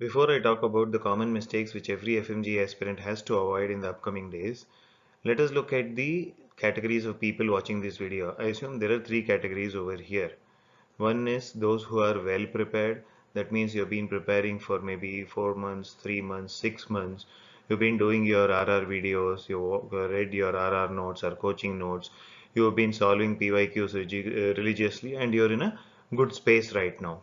Before I talk about the common mistakes which every FMGE aspirant has to avoid in the upcoming days, let us look at the categories of people watching this video. I assume there are three categories over here. One is those who are well prepared. That means you've been preparing for maybe 4 months, 3 months, 6 months. You've been doing your RR videos, you read your RR notes or coaching notes. You've been solving PYQs religiously and you're in a good space right now.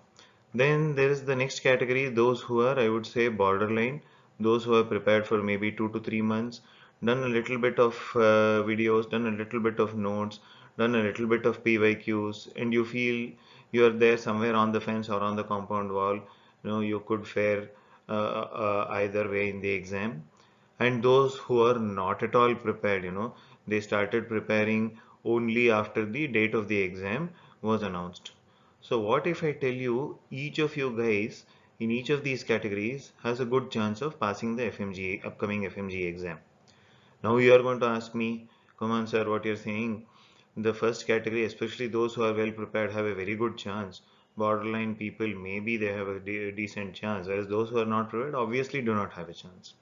Then there is the next category, those who are, I would say, borderline, those who are prepared for maybe 2 to 3 months, done a little bit of videos, done a little bit of notes, done a little bit of PYQs, and you feel you are there somewhere on the fence or on the compound wall. You could fare either way in the exam. And those who are not at all prepared, they started preparing only after the date of the exam was announced. So what if I tell you each of you guys in each of these categories has a good chance of passing the FMGA upcoming FMGA exam? Now you are going to ask me, come on sir, what you're saying? The first category, especially those who are well prepared, have a very good chance. Borderline people, maybe they have a decent chance, whereas those who are not prepared obviously do not have a chance.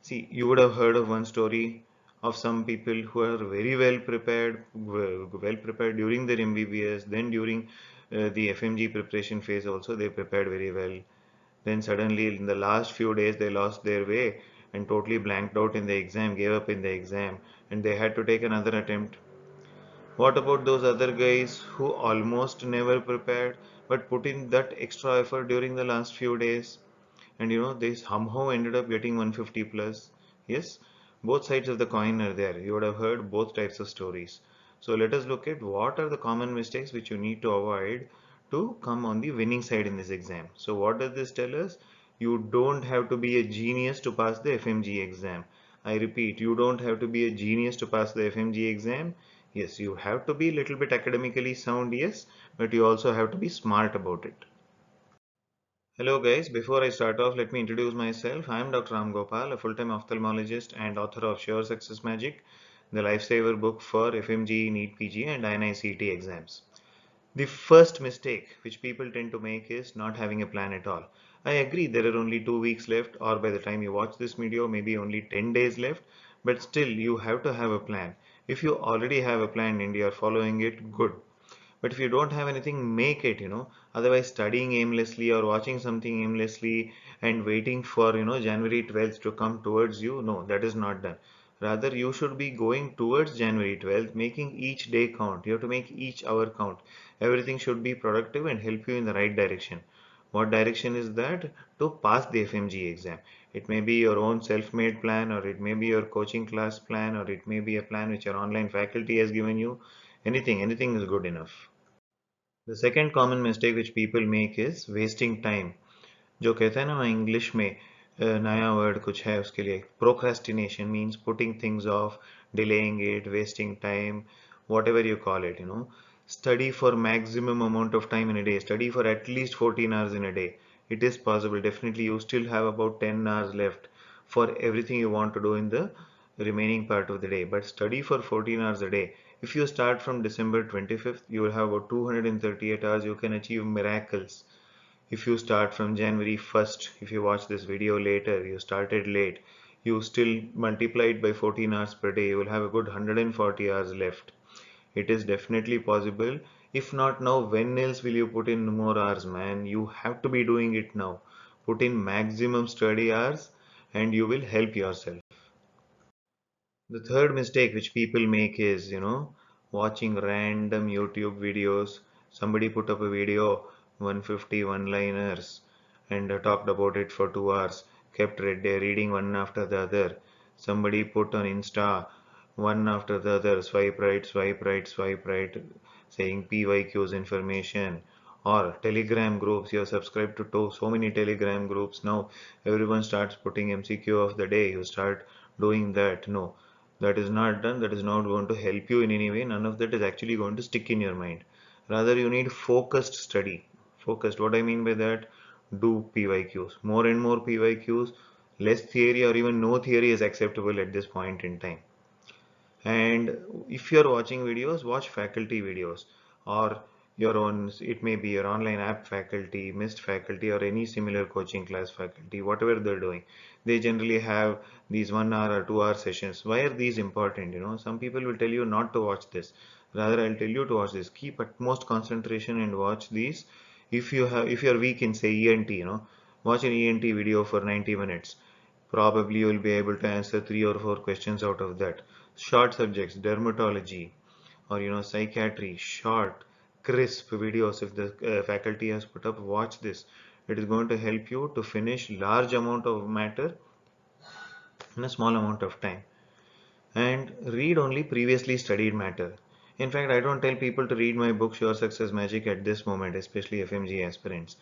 See, you would have heard of one story of some people who are very well prepared during their MBBS, then during the FMG preparation phase also they prepared very well. Then suddenly in the last few days they lost their way and totally blanked out in the exam, gave up in the exam, and they had to take another attempt. What about those other guys who almost never prepared but put in that extra effort during the last few days? And they somehow ended up getting 150 plus. Yes, both sides of the coin are there. You would have heard both types of stories. So let us look at what are the common mistakes which you need to avoid to come on the winning side in this exam. So what does this tell us? You don't have to be a genius to pass the FMG exam. I repeat, you don't have to be a genius to pass the FMG exam. Yes, you have to be a little bit academically sound, yes, but you also have to be smart about it. Hello guys, before I start off, let me introduce myself. I am Dr. Ram Gopal, a full-time ophthalmologist and author of Sure Success Magic, the lifesaver book for FMGE, NEET PG and INI-CET exams. The first mistake which people tend to make is not having a plan at all. I agree there are only 2 weeks left, or by the time you watch this video maybe only 10 days left, but still you have to have a plan. If you already have a plan and you are following it, good. But if you don't have anything, make it, otherwise studying aimlessly or watching something aimlessly and waiting for, January 12th to come towards you, no, that is not done. Rather, you should be going towards January 12th, making each day count. You have to make each hour count. Everything should be productive and help you in the right direction. What direction is that? To pass the FMG exam. It may be your own self-made plan, or it may be your coaching class plan, or it may be a plan which your online faculty has given you. Anything is good enough. The second common mistake which people make is wasting time. जो कहते हैं ना English में नया word कुछ है उसके लिए procrastination means putting things off, delaying it, wasting time, whatever you call it. Study for maximum amount of time in a day. Study for at least 14 hours in a day. It is possible. Definitely you still have about 10 hours left for everything you want to do in the remaining part of the day, but study for 14 hours a day. If you start from December 25th, you will have about 238 hours. You can achieve miracles. If you start from January 1st, if you watch this video later, you started late, you still multiply it by 14 hours per day, you will have a good 140 hours left. It is definitely possible. If not now, when else will you put in more hours, man? You have to be doing it now. Put in maximum study hours and you will help yourself. The third mistake which people make is, watching random YouTube videos. Somebody put up a video, 150 one-liners, and talked about it for 2 hours, kept reading one after the other. Somebody put on Insta, one after the other, swipe right, swipe right, swipe right, saying PYQs information. Or Telegram groups, you are subscribed to so many Telegram groups. Now everyone starts putting MCQ of the day. You start doing that. No, that is not done. That is not going to help you in any way. None of that is actually going to stick in your mind. Rather, you need focused study. Focused. What I mean by that? Do PYQs. More and more PYQs. Less theory or even no theory is acceptable at this point in time. And if you're watching videos, watch faculty videos, or your own, it may be your online app faculty, missed faculty, or any similar coaching class faculty, whatever they're doing. They generally have these 1 hour or 2 hour sessions. Why are these important? Some people will tell you not to watch this. Rather, I'll tell you to watch this. Keep utmost concentration and watch these. If you're weak in say ENT, watch an ENT video for 90 minutes. Probably you will be able to answer 3 or 4 questions out of that. Short subjects, dermatology, or psychiatry, short crisp videos. If the faculty has put up, watch this. It is going to help you to finish large amount of matter in a small amount of time. And read only previously studied matter. In fact, I don't tell people to read my book Sure Success Magic at this moment, especially FMG aspirants.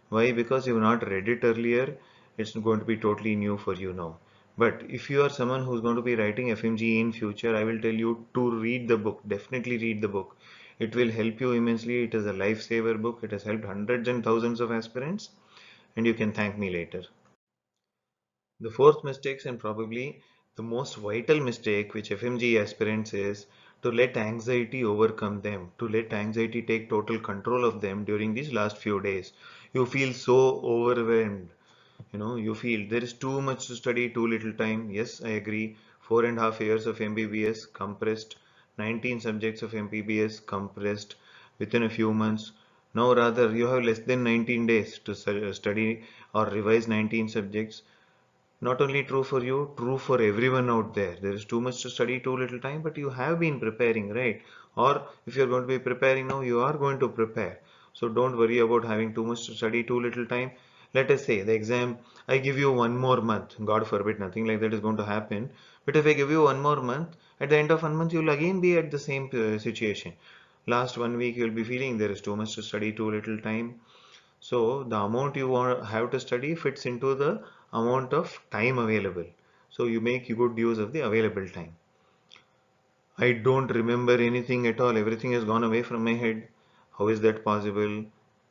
Why? Because you've not read it earlier, it's going to be totally new for you now. But if you are someone who's going to be writing FMG in future, I will tell you to read the book. Definitely read the book. It will help you immensely. It is a lifesaver book. It has helped hundreds and thousands of aspirants, and you can thank me later. The fourth mistake, and probably the most vital mistake which FMG aspirants, is to let anxiety overcome them, to let anxiety take total control of them during these last few days. You feel so overwhelmed. You feel there is too much to study, too little time. Yes, I agree. 4.5 years of MBBS compressed, 19 subjects of MBBS compressed within a few months. Now, rather, you have less than 19 days to study or revise 19 subjects. Not only true for you, true for everyone out there. There is too much to study, too little time, but you have been preparing, right? Or if you're going to be preparing now, you are going to prepare. So don't worry about having too much to study, too little time. Let us say the exam, I give you 1 more month. God forbid, nothing like that is going to happen. But if I give you 1 more month, at the end of 1 month, you'll again be at the same situation. Last 1 week, you'll be feeling there is too much to study, too little time. So the amount you have to study fits into the amount of time available. So you make good use of the available time. I don't remember anything at all. Everything has gone away from my head. How is that possible?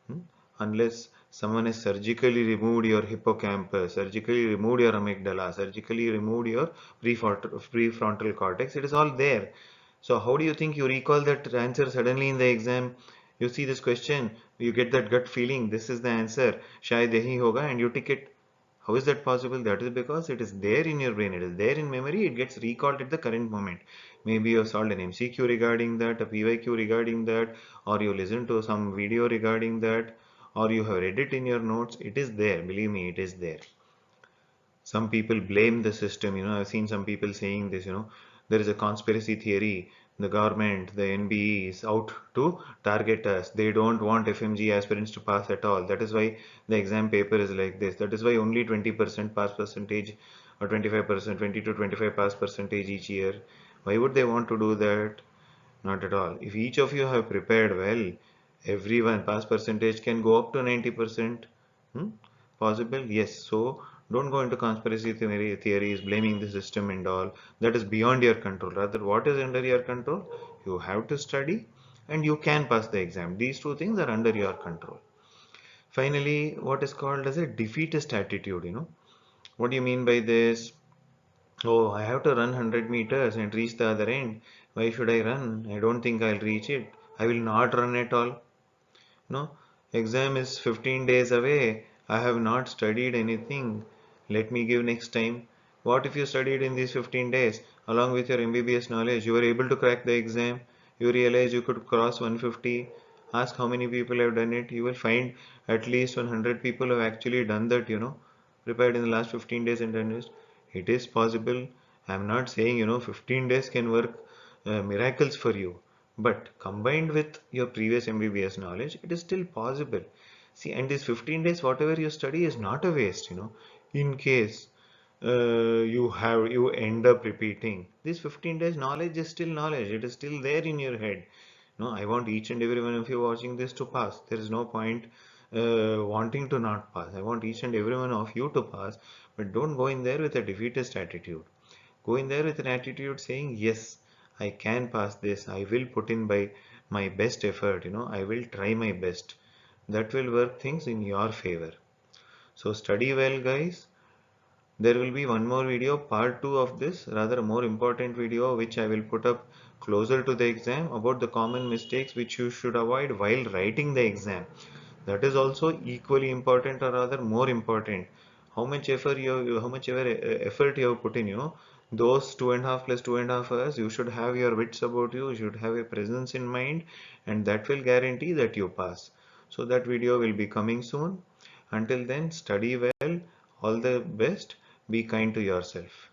Hmm? Unless someone has surgically removed your hippocampus, surgically removed your amygdala, surgically removed your prefrontal cortex, it is all there. So how do you think you recall that answer suddenly in the exam? You see this question, you get that gut feeling, this is the answer, shayad yahi hoga, and you tick it. How is that possible? That is because it is there in your brain, it is there in memory, it gets recalled at the current moment. Maybe you have solved an MCQ regarding that, a PYQ regarding that, or you listen to some video regarding that, or you have read it in your notes. It is there, believe me, it is there. Some people blame the system. I've seen some people saying this, there is a conspiracy theory. The government, the NBE is out to target us. They don't want FMG aspirants to pass at all. That is why the exam paper is like this. That is why only 20% pass percentage, or 25%, 20 to 25 pass percentage each year. Why would they want to do that? Not at all. If each of you have prepared well, everyone pass percentage can go up to 90%. Hmm? Possible? Yes. So don't go into conspiracy theories, blaming the system and all. That is beyond your control. Rather, what is under your control? You have to study and you can pass the exam. These two things are under your control. Finally, what is called as a defeatist attitude. What do you mean by this? Oh, I have to run 100 meters and reach the other end. Why should I run? I don't think I'll reach it. I will not run at all. No, exam is 15 days away. I have not studied anything. Let me give next time. What if you studied in these 15 days? Along with your MBBS knowledge, you were able to crack the exam. You realize you could cross 150. Ask how many people have done it. You will find at least 100 people have actually done that, prepared in the last 15 days and done it. It is possible. I'm not saying, 15 days can work miracles for you. But combined with your previous MBBS knowledge, it is still possible. See, and this 15 days, whatever you study is not a waste. In case you end up repeating, this 15 days knowledge is still knowledge. It is still there in your head. No, I want each and every one of you watching this to pass. There is no point wanting to not pass. I want each and every one of you to pass, but don't go in there with a defeatist attitude. Go in there with an attitude saying, yes, I can pass this. I will put in by my best effort. I will try my best. That will work things in your favor. So study well, guys. There will be one more video, part 2 of this, rather a more important video, which I will put up closer to the exam about the common mistakes which you should avoid while writing the exam. That is also equally important, or rather more important. How much ever effort you have put in, those 2.5 plus 2.5 hours, you should have your wits about you, you should have a presence in mind, and that will guarantee that you pass. So that video will be coming soon. Until then, study well, all the best, be kind to yourself.